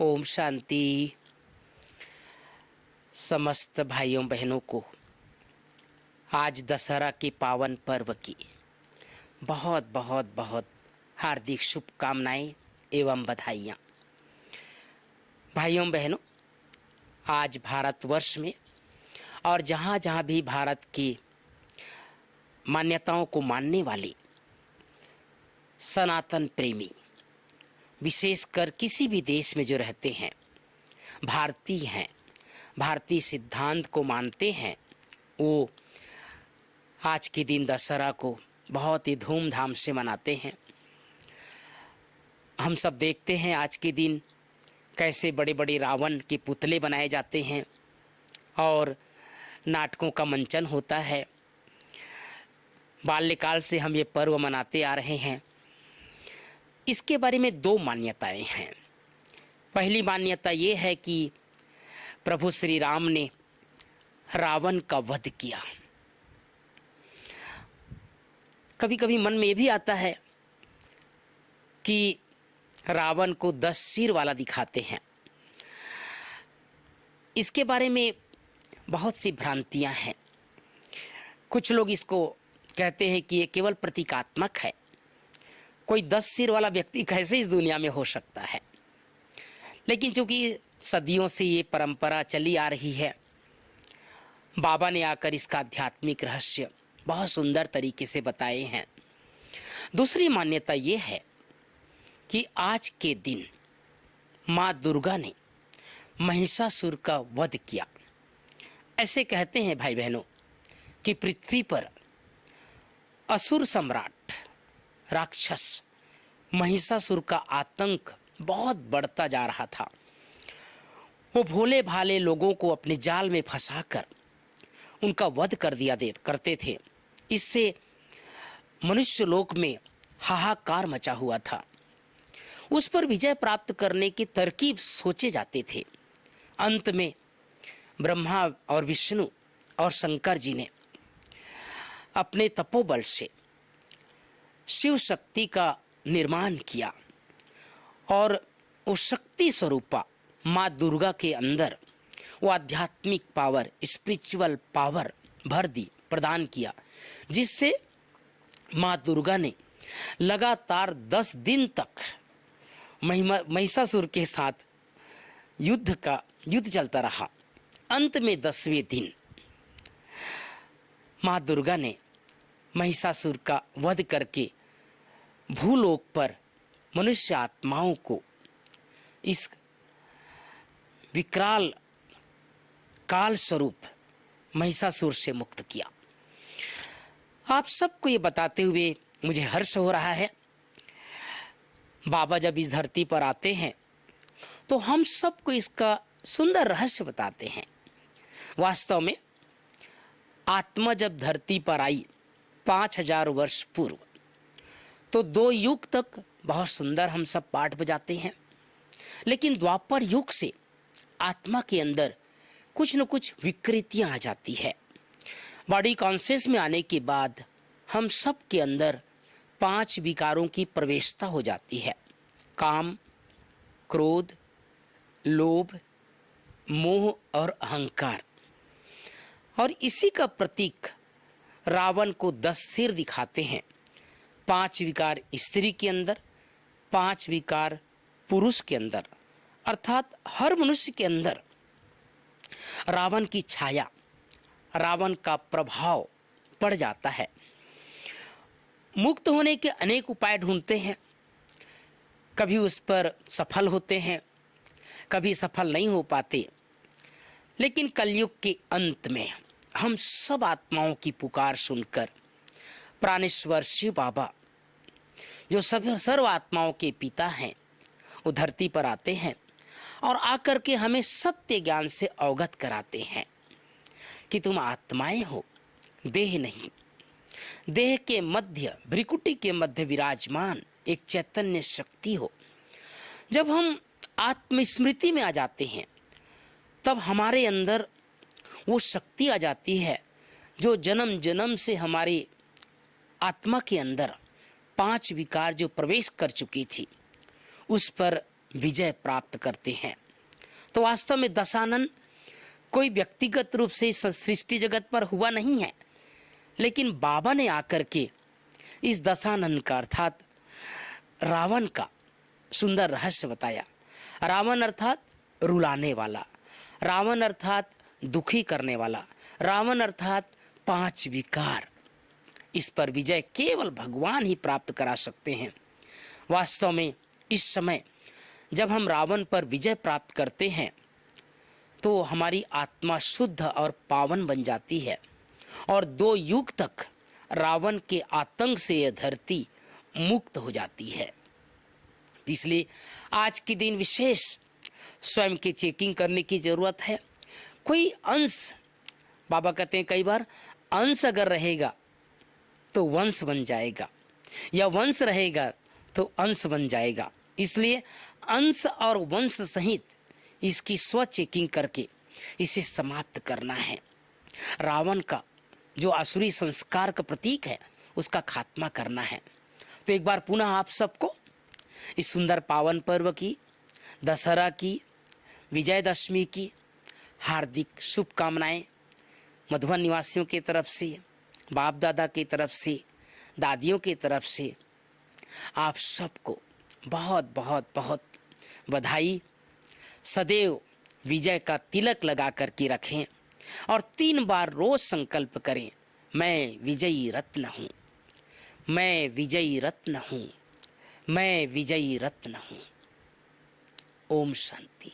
ओम शांति। समस्त भाइयों बहनों को आज दशहरा के पावन पर्व की बहुत बहुत बहुत हार्दिक शुभकामनाएं एवं बधाइयाँ। भाइयों बहनों, आज भारतवर्ष में और जहाँ जहाँ भी भारत की मान्यताओं को मानने वाले सनातन प्रेमी, विशेषकर किसी भी देश में जो रहते हैं, भारतीय हैं, भारतीय सिद्धांत को मानते हैं, वो आज के दिन दशहरा को बहुत ही धूमधाम से मनाते हैं। हम सब देखते हैं आज के दिन कैसे बड़े बड़े रावण के पुतले बनाए जाते हैं और नाटकों का मंचन होता है। बाल्यकाल से हम ये पर्व मनाते आ रहे हैं। इसके बारे में दो मान्यताएं हैं। पहली मान्यता ये है कि प्रभु श्री राम ने रावण का वध किया। कभी कभी मन में ये भी आता है कि रावण को 10 सिर वाला दिखाते हैं। इसके बारे में बहुत सी भ्रांतियां हैं। कुछ लोग इसको कहते हैं कि ये केवल प्रतीकात्मक है। कोई 10 सिर वाला व्यक्ति कैसे इस दुनिया में हो सकता है। लेकिन चूंकि सदियों से ये परंपरा चली आ रही है, बाबा ने आकर इसका आध्यात्मिक रहस्य बहुत सुंदर तरीके से बताए हैं। दूसरी मान्यता ये है कि आज के दिन माँ दुर्गा ने महिषासुर का वध किया। ऐसे कहते हैं भाई बहनों कि पृथ्वी पर असुर सम्राट राक्षस महिषासुर का आतंक बहुत बढ़ता जा रहा था। वो भोले भाले लोगों को अपने जाल में फंसाकर उनका वध करते थे। इससे मनुष्य लोक में हाहाकार मचा हुआ था। उस पर विजय प्राप्त करने की तरकीब सोचे जाते थे। अंत में ब्रह्मा और विष्णु और शंकर जी ने अपने तपोबल से शिव शक्ति का निर्माण किया और उस शक्ति स्वरूपा माँ दुर्गा के अंदर वो आध्यात्मिक पावर, स्पिरिचुअल पावर प्रदान किया, जिससे माँ दुर्गा ने लगातार 10 दिन तक महिषासुर के साथ युद्ध चलता रहा। अंत में 10वें दिन माँ दुर्गा ने महिषासुर का वध करके भूलोक पर मनुष्य आत्माओं को इस विकराल काल स्वरूप महिषासुर से मुक्त किया। आप सबको ये बताते हुए मुझे हर्ष हो रहा है। बाबा जब इस धरती पर आते हैं तो हम सबको इसका सुंदर रहस्य बताते हैं। वास्तव में आत्मा जब धरती पर आई 5000 वर्ष पूर्व, तो 2 युग तक बहुत सुंदर हम सब पाठ बजाते हैं। लेकिन द्वापर युग से आत्मा के अंदर कुछ न कुछ विकृतियां आ जाती है। बॉडी कॉन्शियस में आने के बाद हम सब के अंदर 5 विकारों की प्रवेशता हो जाती है। काम, क्रोध, लोभ, मोह और अहंकार। और इसी का प्रतीक रावण को 10 सिर दिखाते हैं। 5 विकार स्त्री के अंदर, 5 विकार पुरुष के अंदर, अर्थात हर मनुष्य के अंदर रावण की छाया, रावण का प्रभाव पड़ जाता है। मुक्त होने के अनेक उपाय ढूंढते हैं। कभी उस पर सफल होते हैं, कभी सफल नहीं हो पाते। लेकिन कलयुग के अंत में हम सब आत्माओं की पुकार सुनकर प्राणेश्वर शिव बाबा, जो सभी सर्व आत्माओं के पिता हैं, वो धरती पर आते हैं और आकर के हमें सत्य ज्ञान से अवगत कराते हैं कि तुम आत्माएं हो, देह नहीं। देह के मध्य, भ्रिकुटी के मध्य विराजमान एक चैतन्य शक्ति हो। जब हम आत्मस्मृति में आ जाते हैं, तब हमारे अंदर वो शक्ति आ जाती है जो जन्म जन्म से हमारी आत्मा के अंदर 5 विकार जो प्रवेश कर चुकी थी, उस पर विजय प्राप्त करते हैं। तो वास्तव में दशानन कोई व्यक्तिगत रूप से इस सृष्टि जगत पर हुआ नहीं है, लेकिन बाबा ने आकर के इस दशानन का अर्थात रावण का सुंदर रहस्य बताया। रावण अर्थात रुलाने वाला, रावण अर्थात दुखी करने वाला, रावण अर्थात 5 विकार। इस पर विजय केवल भगवान ही प्राप्त करा सकते हैं। वास्तव में इस समय जब हम रावण पर विजय प्राप्त करते हैं तो हमारी आत्मा शुद्ध और पावन बन जाती है और 2 युग तक रावण के आतंक से यह धरती मुक्त हो जाती है। इसलिए आज के दिन विशेष स्वयं की चेकिंग करने की जरूरत है। कोई अंश, बाबा कहते हैं कई बार, अंश अगर रहेगा तो वंश बन जाएगा, या वंश रहेगा तो अंश बन जाएगा। इसलिए अंश और वंश सहित इसकी स्व चेकिंग करके इसे समाप्त करना है। रावण का जो आसुरी संस्कार का प्रतीक है उसका खात्मा करना है। तो एक बार पुनः आप सबको इस सुंदर पावन पर्व की, दशहरा की, विजयदशमी की हार्दिक शुभकामनाएं मधुबन निवासियों की तरफ से, बाप दादा की तरफ से, दादियों की तरफ से आप सबको बहुत बहुत बहुत बधाई। सदैव विजय का तिलक लगा करके रखें और 3 बार रोज संकल्प करें, मैं विजयी रत्न हूँ, मैं विजयी रत्न हूँ, मैं विजयी रत्न हूँ। ओम शांति।